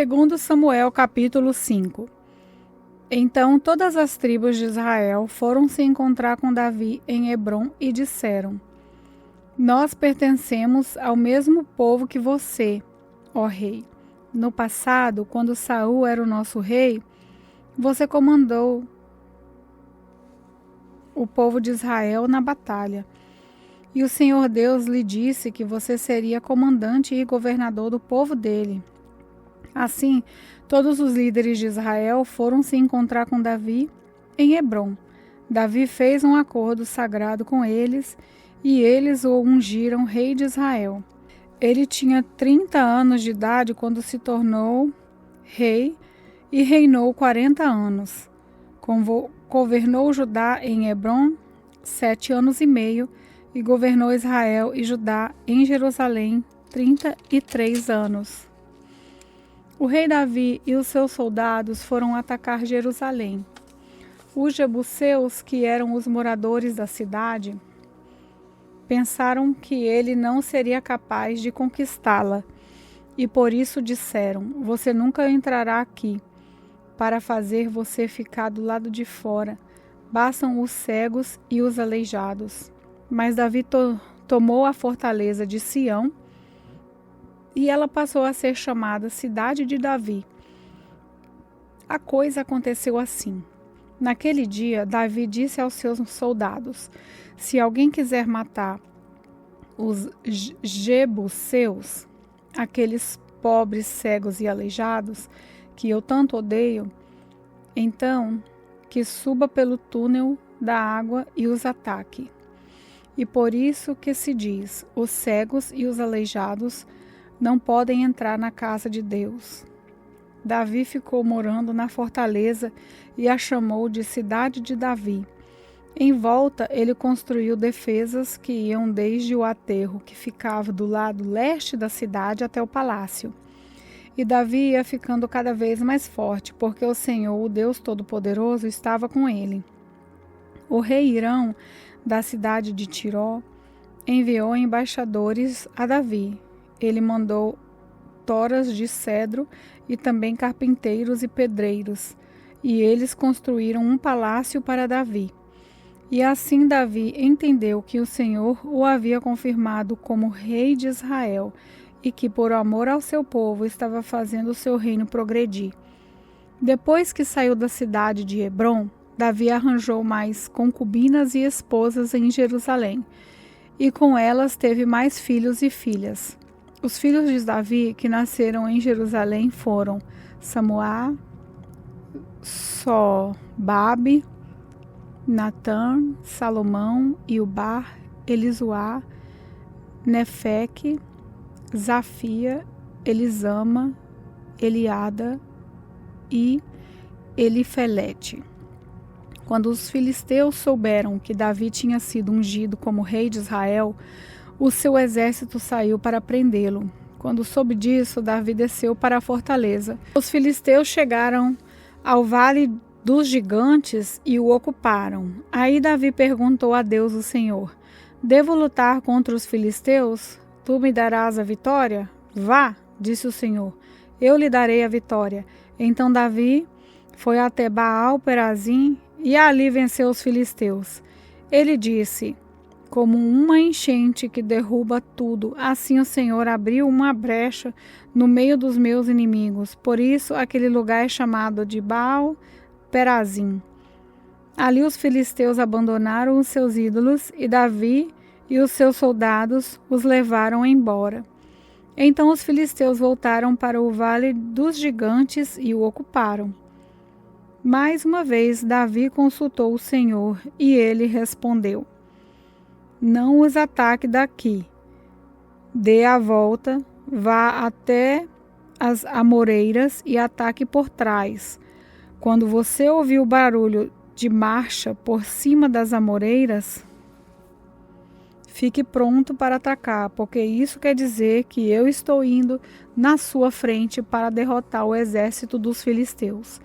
Segundo Samuel capítulo 5. Então todas as tribos de Israel foram se encontrar com Davi em Hebrom e disseram: Nós pertencemos ao mesmo povo que você, ó rei. No passado, quando Saul era o nosso rei, você comandou o povo de Israel na batalha. E o Senhor Deus lhe disse que você seria comandante e governador do povo dele. Assim, todos os líderes de Israel foram se encontrar com Davi em Hebrom. Davi fez um acordo sagrado com eles e eles o ungiram rei de Israel. Ele tinha 30 anos de idade quando se tornou rei e reinou 40 anos. Governou Judá em Hebrom 7 anos e meio e governou Israel e Judá em Jerusalém 33 anos. O rei Davi e os seus soldados foram atacar Jerusalém. Os jebuseus, que eram os moradores da cidade, pensaram que ele não seria capaz de conquistá-la e por isso disseram: Você nunca entrará aqui. Para fazer você ficar do lado de fora, bastam os cegos e os aleijados. Mas Davi tomou a fortaleza de Sião e ela passou a ser chamada Cidade de Davi. A coisa aconteceu assim. Naquele dia, Davi disse aos seus soldados: Se alguém quiser matar os jebuseus, aqueles pobres, cegos e aleijados, que eu tanto odeio, então que suba pelo túnel da água e os ataque. E por isso que se diz: os cegos e os aleijados não podem entrar na casa de Deus. Davi ficou morando na fortaleza e a chamou de Cidade de Davi. Em volta, ele construiu defesas que iam desde o aterro que ficava do lado leste da cidade até o palácio. E Davi ia ficando cada vez mais forte, porque o Senhor, o Deus Todo-Poderoso, estava com ele. O rei Hirão, da cidade de Tiró, enviou embaixadores a Davi. Ele mandou toras de cedro e também carpinteiros e pedreiros, e eles construíram um palácio para Davi. E assim Davi entendeu que o Senhor o havia confirmado como rei de Israel e que, por amor ao seu povo, estava fazendo o seu reino progredir. Depois que saiu da cidade de Hebrom, Davi arranjou mais concubinas e esposas em Jerusalém, e com elas teve mais filhos e filhas. Os filhos de Davi que nasceram em Jerusalém foram Samuá, Sobabe, Natã, Salomão, Ilbar, Elisuá, Nefeque, Zafia, Elisama, Eliada e Elifelete. Quando os filisteus souberam que Davi tinha sido ungido como rei de Israel, o seu exército saiu para prendê-lo. Quando soube disso, Davi desceu para a fortaleza. Os filisteus chegaram ao vale dos gigantes e o ocuparam. Aí Davi perguntou a Deus, o Senhor: Devo lutar contra os filisteus? Tu me darás a vitória? Vá, disse o Senhor, eu lhe darei a vitória. Então Davi foi até Baal-Perazim e ali venceu os filisteus. Ele disse: Como uma enchente que derruba tudo, assim o Senhor abriu uma brecha no meio dos meus inimigos. Por isso aquele lugar é chamado de Baal-Perazim. Ali os filisteus abandonaram os seus ídolos e Davi e os seus soldados os levaram embora. Então os filisteus voltaram para o vale dos gigantes e o ocuparam. Mais uma vez Davi consultou o Senhor e ele respondeu: Não os ataque daqui. Dê a volta, vá até as amoreiras e ataque por trás. Quando você ouvir o barulho de marcha por cima das amoreiras, fique pronto para atacar, porque isso quer dizer que eu estou indo na sua frente para derrotar o exército dos filisteus.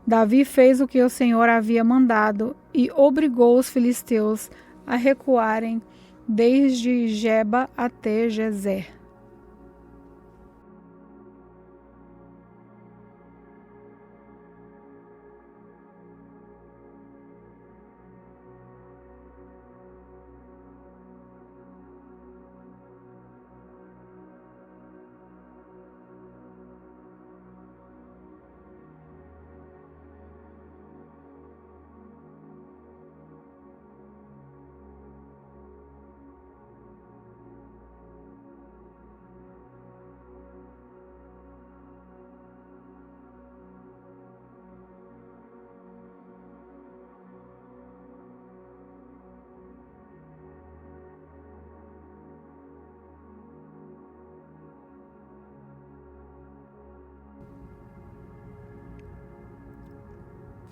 Davi fez o que o Senhor havia mandado e obrigou os filisteus a recuarem desde Geba até Gezer.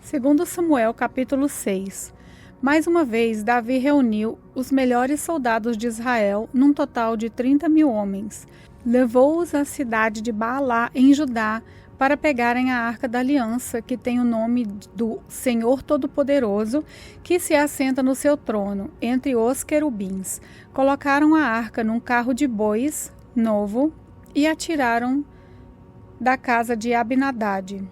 Segundo Samuel, capítulo 6. Mais uma vez, Davi reuniu os melhores soldados de Israel, num total de 30.000 homens. Levou-os à cidade de Baalá, em Judá, para pegarem a Arca da Aliança, que tem o nome do Senhor Todo-Poderoso, que se assenta no seu trono, entre os querubins. Colocaram a arca num carro de bois novo e a tiraram da casa de Abinadad,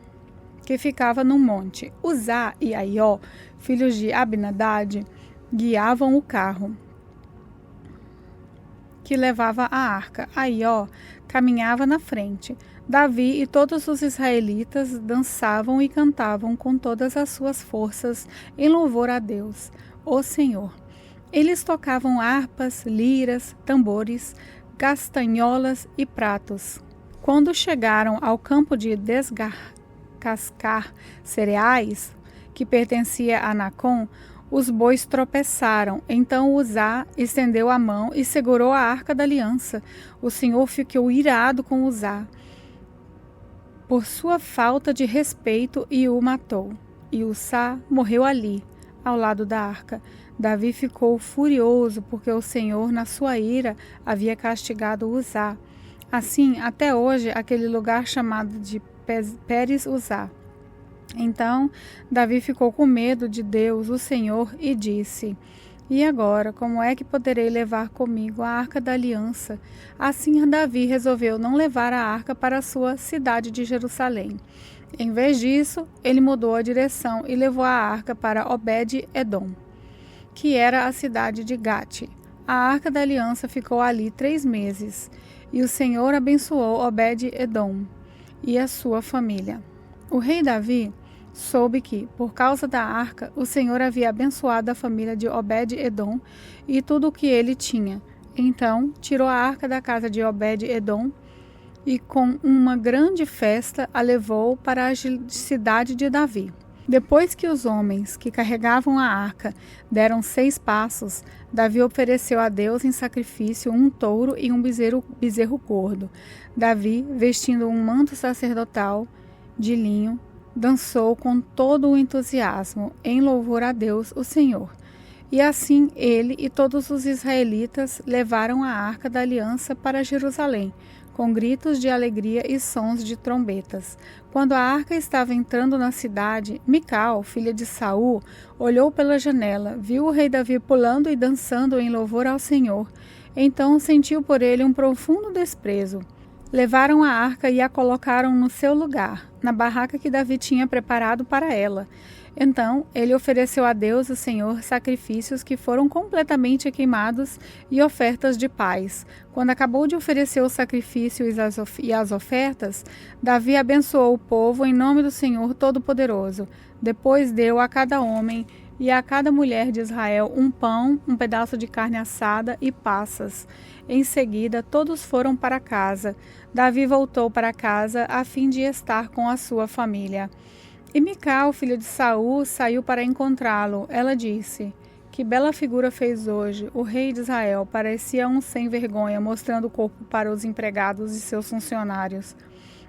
que ficava no monte. Uzá e Aió, filhos de Abinadad, guiavam o carro que levava a arca. Aió caminhava na frente. Davi e todos os israelitas dançavam e cantavam com todas as suas forças em louvor a Deus, o Senhor. Eles tocavam harpas, liras, tambores, castanholas e pratos. Quando chegaram ao campo de descascar cereais, que pertencia a Nacon, os bois tropeçaram. Então Uzá estendeu a mão e segurou a Arca da Aliança. O Senhor ficou irado com Uzá por sua falta de respeito e o matou. E Uzá morreu ali, ao lado da arca. Davi ficou furioso porque o Senhor, na sua ira, havia castigado Uzá. Assim, até hoje, aquele lugar chamado de Pérez-Uzá. Então, Davi ficou com medo de Deus, o Senhor, e disse: E agora, como é que poderei levar comigo a Arca da Aliança? Assim, Davi resolveu não levar a arca para a sua cidade de Jerusalém. Em vez disso, ele mudou a direção e levou a arca para Obed-Edom, que era a cidade de Gate. A Arca da Aliança ficou ali 3 meses, e o Senhor abençoou Obed-Edom e a sua família. O rei Davi soube que, por causa da arca, o Senhor havia abençoado a família de Obed-Edom e tudo o que ele tinha. Então, tirou a arca da casa de Obed-Edom e, com uma grande festa, a levou para a cidade de Davi. Depois que os homens que carregavam a arca deram 6 passos, Davi ofereceu a Deus em sacrifício um touro e um bezerro gordo. Davi, vestindo um manto sacerdotal de linho, dançou com todo o entusiasmo em louvor a Deus, o Senhor. E assim ele e todos os israelitas levaram a Arca da Aliança para Jerusalém, com gritos de alegria e sons de trombetas. Quando a arca estava entrando na cidade, Mical, filha de Saul, olhou pela janela, viu o rei Davi pulando e dançando em louvor ao Senhor. Então sentiu por ele um profundo desprezo. Levaram a arca e a colocaram no seu lugar, na barraca que Davi tinha preparado para ela. Então ele ofereceu a Deus, o Senhor, sacrifícios que foram completamente queimados e ofertas de paz. Quando acabou de oferecer o sacrifício e as ofertas, Davi abençoou o povo em nome do Senhor Todo-Poderoso. Depois deu a cada homem e a cada mulher de Israel um pão, um pedaço de carne assada e passas. Em seguida, todos foram para casa. Davi voltou para casa a fim de estar com a sua família. E Mical, filha de Saul, saiu para encontrá-lo. Ela disse: Que bela figura fez hoje. O rei de Israel parecia um sem vergonha, mostrando o corpo para os empregados e seus funcionários.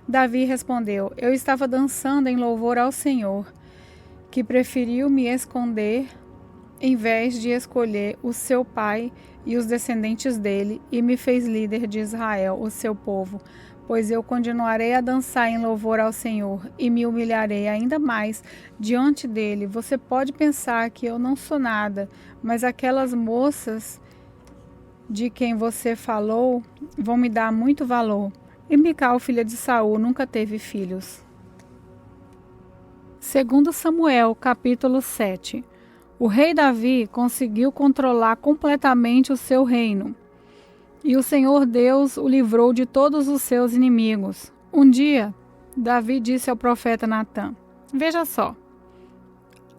Davi respondeu: Eu estava dançando em louvor ao Senhor, que preferiu me esconder em vez de escolher o seu pai e os descendentes dele, e me fez líder de Israel, o seu povo. Pois eu continuarei a dançar em louvor ao Senhor e me humilharei ainda mais diante dele. Você pode pensar que eu não sou nada, mas aquelas moças de quem você falou vão me dar muito valor. E Mical, filha de Saul, nunca teve filhos. Segundo Samuel, capítulo 7. O rei Davi conseguiu controlar completamente o seu reino. E o Senhor Deus o livrou de todos os seus inimigos. Um dia, Davi disse ao profeta Natã: Veja só,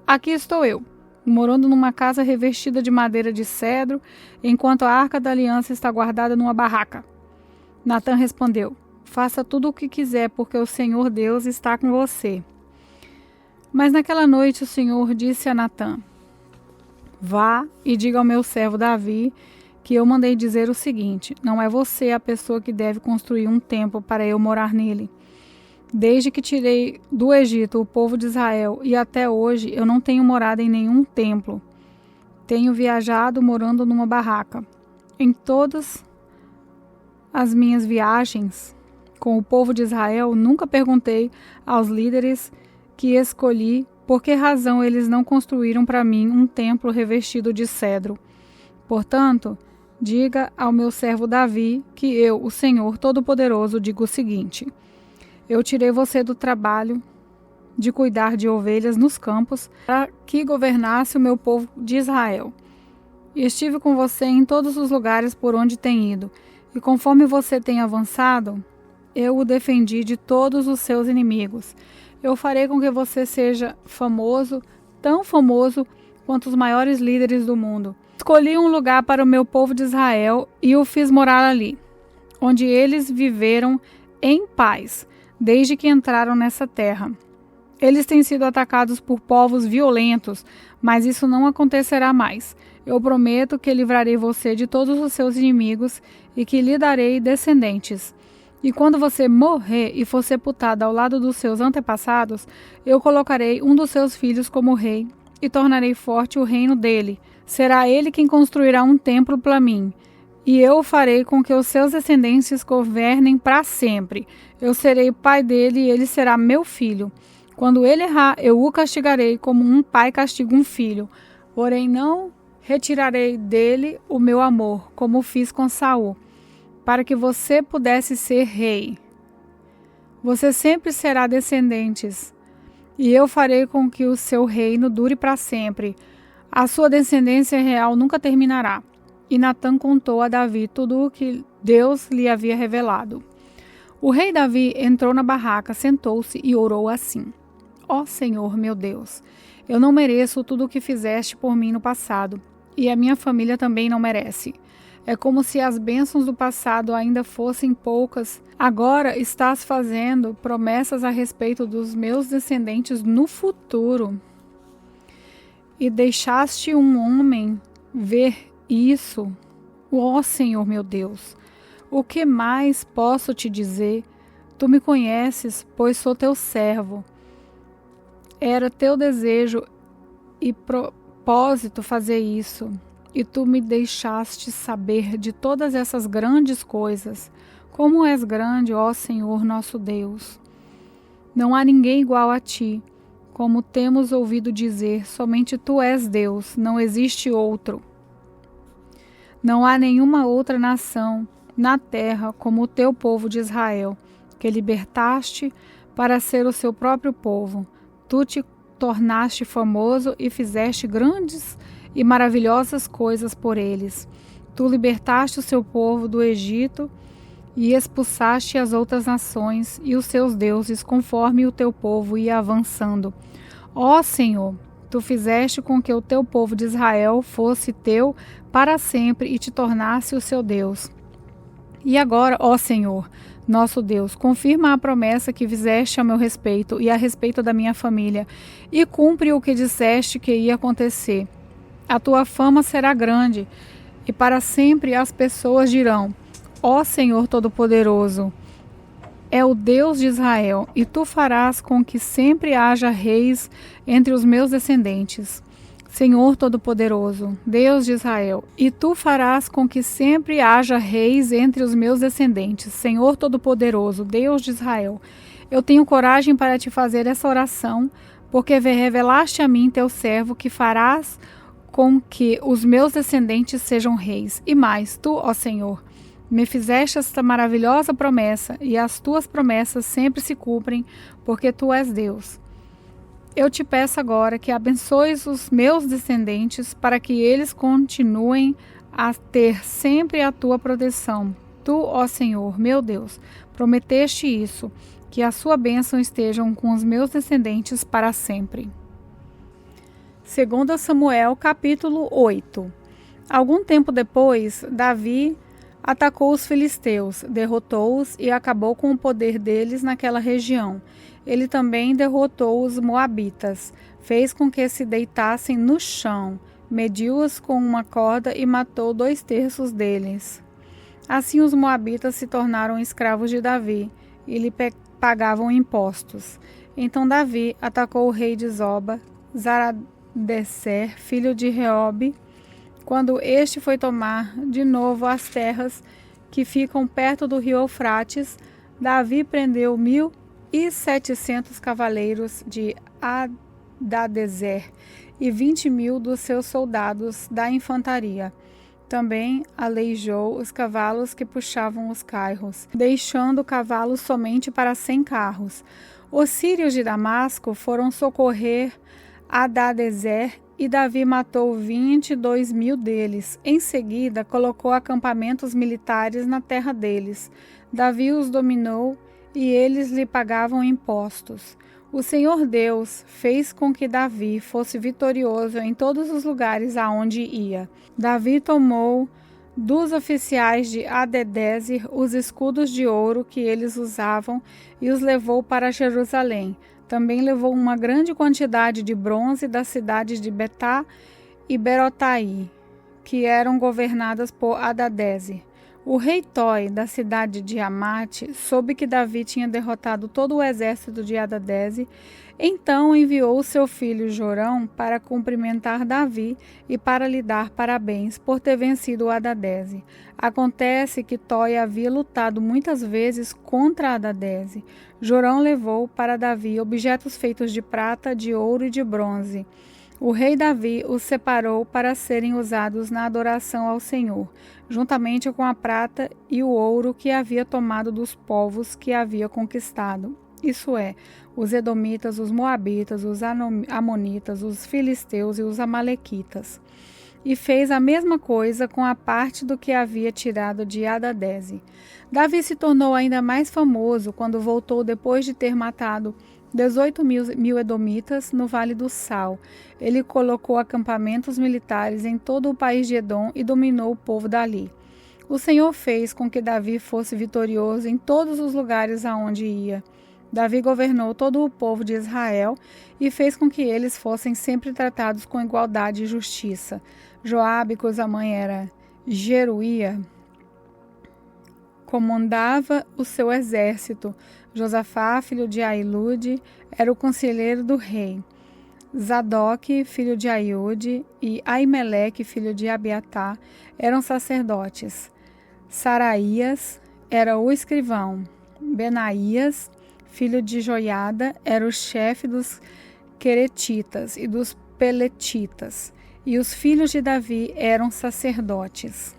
aqui estou eu, morando numa casa revestida de madeira de cedro, enquanto a Arca da Aliança está guardada numa barraca. Natã respondeu: Faça tudo o que quiser, porque o Senhor Deus está com você. Mas naquela noite o Senhor disse a Natã: Vá e diga ao meu servo Davi que eu mandei dizer o seguinte: não é você a pessoa que deve construir um templo para eu morar nele. Desde que tirei do Egito o povo de Israel e até hoje eu não tenho morado em nenhum templo. Tenho viajado morando numa barraca. Em todas as minhas viagens com o povo de Israel, nunca perguntei aos líderes que escolhi por que razão eles não construíram para mim um templo revestido de cedro. Portanto, diga ao meu servo Davi que eu, o Senhor Todo-Poderoso, digo o seguinte: eu tirei você do trabalho de cuidar de ovelhas nos campos para que governasse o meu povo de Israel. E estive com você em todos os lugares por onde tem ido, e conforme você tem avançado, eu o defendi de todos os seus inimigos. Eu farei com que você seja famoso, tão famoso quanto os maiores líderes do mundo. Escolhi um lugar para o meu povo de Israel e o fiz morar ali, onde eles viveram em paz, desde que entraram nessa terra. Eles têm sido atacados por povos violentos, mas isso não acontecerá mais. Eu prometo que livrarei você de todos os seus inimigos e que lhe darei descendentes. E quando você morrer e for sepultado ao lado dos seus antepassados, eu colocarei um dos seus filhos como rei e tornarei forte o reino dele. Será ele quem construirá um templo para mim. E eu farei com que os seus descendentes governem para sempre. Eu serei o pai dele e ele será meu filho. Quando ele errar, eu o castigarei como um pai castiga um filho. Porém, não retirarei dele o meu amor, como fiz com Saul, para que você pudesse ser rei. Você sempre será descendentes, e eu farei com que o seu reino dure para sempre. A sua descendência real nunca terminará. E Natã contou a Davi tudo o que Deus lhe havia revelado. O rei Davi entrou na barraca, sentou-se e orou assim: Ó Senhor, meu Deus, eu não mereço tudo o que fizeste por mim no passado, e a minha família também não merece. É como se as bênçãos do passado ainda fossem poucas. Agora estás fazendo promessas a respeito dos meus descendentes no futuro. E deixaste um homem ver isso. Ó Senhor, meu Deus, o que mais posso te dizer? Tu me conheces, pois sou teu servo. Era teu desejo e propósito fazer isso, e tu me deixaste saber de todas essas grandes coisas. Como és grande, ó Senhor nosso Deus! Não há ninguém igual a ti. Como temos ouvido dizer, somente tu és Deus, não existe outro. Não há nenhuma outra nação na terra como o teu povo de Israel, que libertaste para ser o seu próprio povo. Tu te tornaste famoso e fizeste grandes e maravilhosas coisas por eles. Tu libertaste o seu povo do Egito e expulsaste as outras nações e os seus deuses, conforme o teu povo ia avançando. Ó Senhor, tu fizeste com que o teu povo de Israel fosse teu para sempre e te tornasse o seu Deus. E agora, ó Senhor, nosso Deus, confirma a promessa que fizeste a meu respeito e a respeito da minha família, e cumpre o que disseste que ia acontecer. A tua fama será grande, e para sempre as pessoas dirão: ó Senhor Todo-Poderoso, é o Deus de Israel, e tu farás com que sempre haja reis entre os meus descendentes. Senhor Todo-Poderoso, Deus de Israel, e tu farás com que sempre haja reis entre os meus descendentes. Senhor Todo-Poderoso, Deus de Israel, eu tenho coragem para te fazer essa oração, porque revelaste a mim, teu servo, que farás com que os meus descendentes sejam reis. E mais, tu, ó Senhor, me fizeste esta maravilhosa promessa, e as tuas promessas sempre se cumprem, porque tu és Deus. Eu te peço agora que abençoes os meus descendentes, para que eles continuem a ter sempre a tua proteção. Tu, ó Senhor, meu Deus, prometeste isso, que a sua bênção estejam com os meus descendentes para sempre. 2 Samuel, capítulo 8. Algum tempo depois, Davi atacou os filisteus, derrotou-os e acabou com o poder deles naquela região. Ele também derrotou os moabitas, fez com que se deitassem no chão, mediu-os com uma corda e matou 2/3 deles. Assim os moabitas se tornaram escravos de Davi e lhe pagavam impostos. Então Davi atacou o rei de Zoba, Zaradecer, filho de Reobe. Quando este foi tomar de novo as terras que ficam perto do rio Eufrates, Davi prendeu 1.700 cavaleiros de Hadadezer e 20.000 dos seus soldados da infantaria. Também aleijou os cavalos que puxavam os carros, deixando cavalos somente para 100 carros. Os sírios de Damasco foram socorrer Hadadezer e Davi matou 22.000 deles. Em seguida, colocou acampamentos militares na terra deles. Davi os dominou e eles lhe pagavam impostos. O Senhor Deus fez com que Davi fosse vitorioso em todos os lugares aonde ia. Davi tomou dos oficiais de Hadadezer os escudos de ouro que eles usavam e os levou para Jerusalém. Também levou uma grande quantidade de bronze das cidades de Betá e Berotai, que eram governadas por Hadadezer. O rei Toi, da cidade de Amate, soube que Davi tinha derrotado todo o exército de Hadadezer. Então enviou seu filho Jorão para cumprimentar Davi e para lhe dar parabéns por ter vencido Hadadezer. Acontece que Toi havia lutado muitas vezes contra Hadadezer. Jorão levou para Davi objetos feitos de prata, de ouro e de bronze. O rei Davi os separou para serem usados na adoração ao Senhor, juntamente com a prata e o ouro que havia tomado dos povos que havia conquistado. Isso é, os edomitas, os moabitas, os amonitas, os filisteus e os amalequitas. E fez a mesma coisa com a parte do que havia tirado de Hadadezer. Davi se tornou ainda mais famoso quando voltou depois de ter matado 18.000 edomitas no Vale do Sal. Ele colocou acampamentos militares em todo o país de Edom e dominou o povo dali. O Senhor fez com que Davi fosse vitorioso em todos os lugares aonde ia. Davi governou todo o povo de Israel e fez com que eles fossem sempre tratados com igualdade e justiça. Joabe, cuja mãe era Jeruía, comandava o seu exército. Josafá, filho de Ahilude, era o conselheiro do rei. Zadok, filho de Aiude, e Aimeleque, filho de Abiatar, eram sacerdotes. Saraías era o escrivão. Benaías, filho de Joiada, era o chefe dos queretitas e dos peletitas. E os filhos de Davi eram sacerdotes.